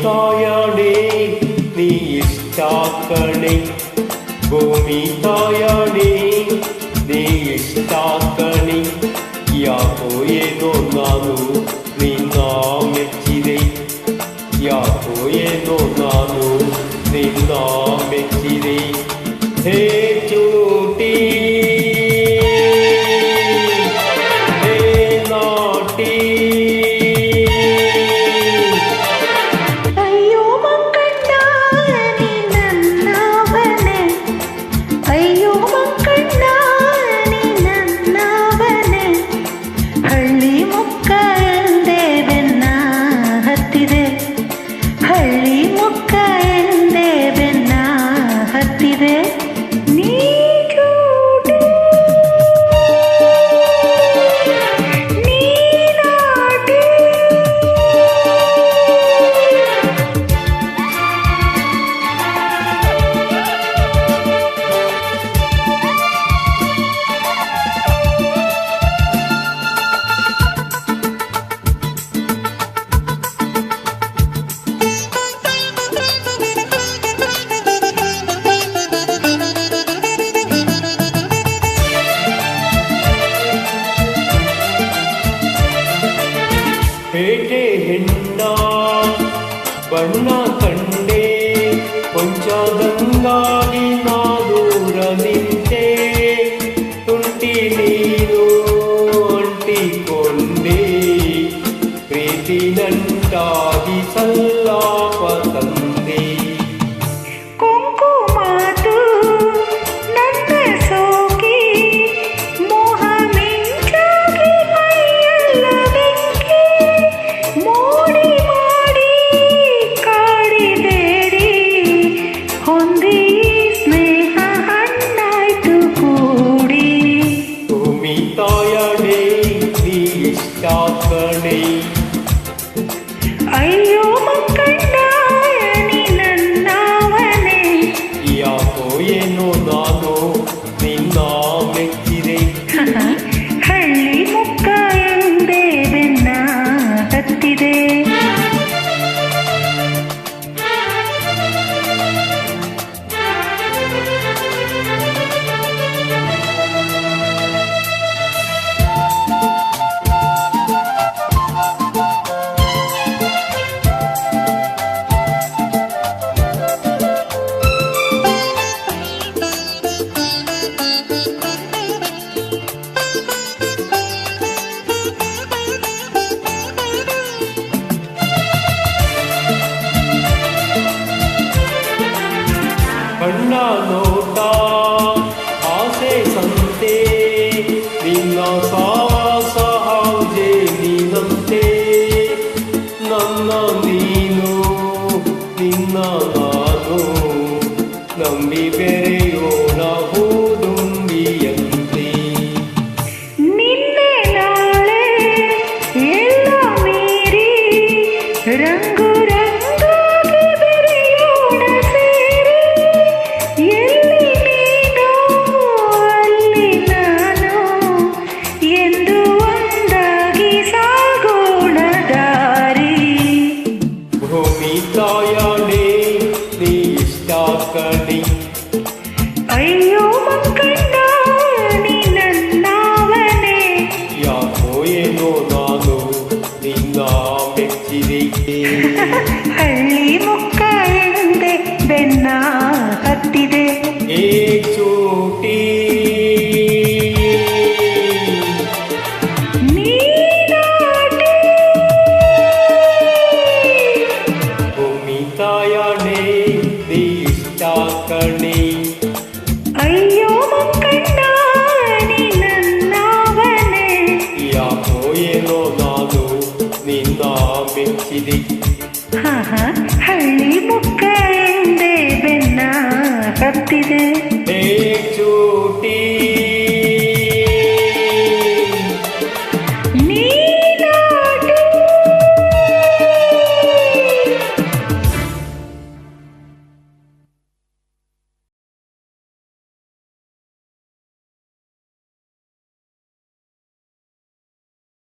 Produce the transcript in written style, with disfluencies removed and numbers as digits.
ತಾಯಣೆ ನೀ ಇಷ್ಟ ಕಣೆ, ಭೂಮಿ ತಾಯಣೆ ನೀ ಇಷ್ಟ ಕಣೆ. ಯಾಕೋ ಏನೋ ನಾನು ನಿನ್ನ ಮೆಚ್ಚಿದೆ, ಯಾಕೋ ಏನೋ ನಾನು ನಿನ್ನ ಮೆಚ್ಚಿದೆ. ಹೇ ಚೂಟಿ ಹೇ ನಾಟಿ, ಅಯ್ಯೋ ಮಂಕಣ್ಣ ನೀ ನನ್ನವನೇ, ಅಯ್ಯೋ ಮಂಕಣ್ಣ ನೀ ನನ್ನವನೇ. ಹಳ್ಳಿ ಮುಕ್ಕ ಎಂದೇ ಬೆನ್ನ ಹತ್ತಿದೆ, ಹಳ್ಳಿ ಮುಕ್ಕ ಎಂದೇ ಬೆನ್ನ ಹತ್ತಿದೆ. ನೀ ಚೂಟಿ ನೀ ನಾಟಿ, ಪೇಟೆ ಹೆಣ್ಣ ಬಣ್ಣ ಕಂಡೆ, ಕೊಂಚದಂಗಾಗಿ ನಾ ದೂರ ನಿಂತೆ. ತುಂಟಿ ನೀನು ಅಂಟಿಕೊಂಡೆ, ಪ್ರೀತಿ ನಂಟಾಗಿ ಸಲ್ಲಾಪ ತಂದೆ. ಕುಂಕುಮಾತು ನನ್ನ ಸೋಕಿ, ಮೋಹ ಮಿಂಚಾಗಿ ಮೈಯೆಲ್ಲ ಬೆಂಕಿ. ಮೋಡಿ ಮಾಡಿ ಕಾಡಿಬೇಡಿ, ಹೊಂದಿ ಸ್ನೇಹ ಹಣ್ಣಾಯ್ತು ಕೂಡಿ. ಭೂಮಿ ತಾಯಣೆ ನೀ ಇಷ್ಟ ಕಣೆ, ಅಯ್ಯೋ ಮಂಕಣ್ಣ ನೀ ನನ್ನವನೇ. ಯಾಕೋ ಏನೋ ನಾನು ನಿನ್ನ ಮೆಚ್ಚಿದೆ. ಹಳ್ಳಿ ಮುಕ್ಕ ಎಂದೇ ಬೆನ್ನ ಹತ್ತಿದೆ. ಕಣ್ಣ ನೋಟ ಆಸೆ ಸಂತೆ, ನಿನ್ನ ಸಾವಾಸ ಹೌದೆ ನೀನಂತೆ. ನನ್ನ ನೀನು ನಿನ್ನ ನಾನು ನಂಬಿ ಬೆರೆಯೋಣ ಹೂದುಂಬಿಯಂತೆ. ನಿನ್ನೆ ನಾಳೆ ಎಲ್ಲ ಮೀರಿ ರಂಗು ರಂಗಾಗಿ ಬೆರೆಯೋಣ ಸೇರಿ. ಎಲ್ಲಿ ನೀನು ಅಲ್ಲಿ ನಾನು ಎಂದು ಒಂದಾಗಿ ಸಾಗೋಣ ದಾರಿ. ಭೂಮಿ ತಾಯಣೆ ನೀ ಇಷ್ಟ ಕಣೆ, ಅಯ್ಯೋ ಮಂಕಣ್ಣ ನೀ ನನ್ನವನೇ. ಯಾಕೋ ಏನೋ ನಾನು ನಿನ್ನ ಮೆಚ್ಚಿದೆ. ಹಳ್ಳಿ ಮುಕ್ಕ ಎಂದೇ ಬೆನ್ನ ಹತ್ತಿದೆ. ಏ ಚೂಟಿ ನೀ ನಾಟಿ, ಭೂಮಿ ತಾಯಣೆ ನೀ ಇಷ್ಟ ಕಣೆ, ಅಯ್ಯೋ ಮಂಕಣ್ಣ ನೀ ನನ್ನವನೇ. ಯಾಕೋ ಏನೋ ನಾನು ನಿನ್ನ ಮೆಚ್ಚಿದೆ. ಹಳ್ಳಿ ಮುಕ್ಕ ಎಂದೇ ಬೆನ್ನ ಹತ್ತಿದೆ.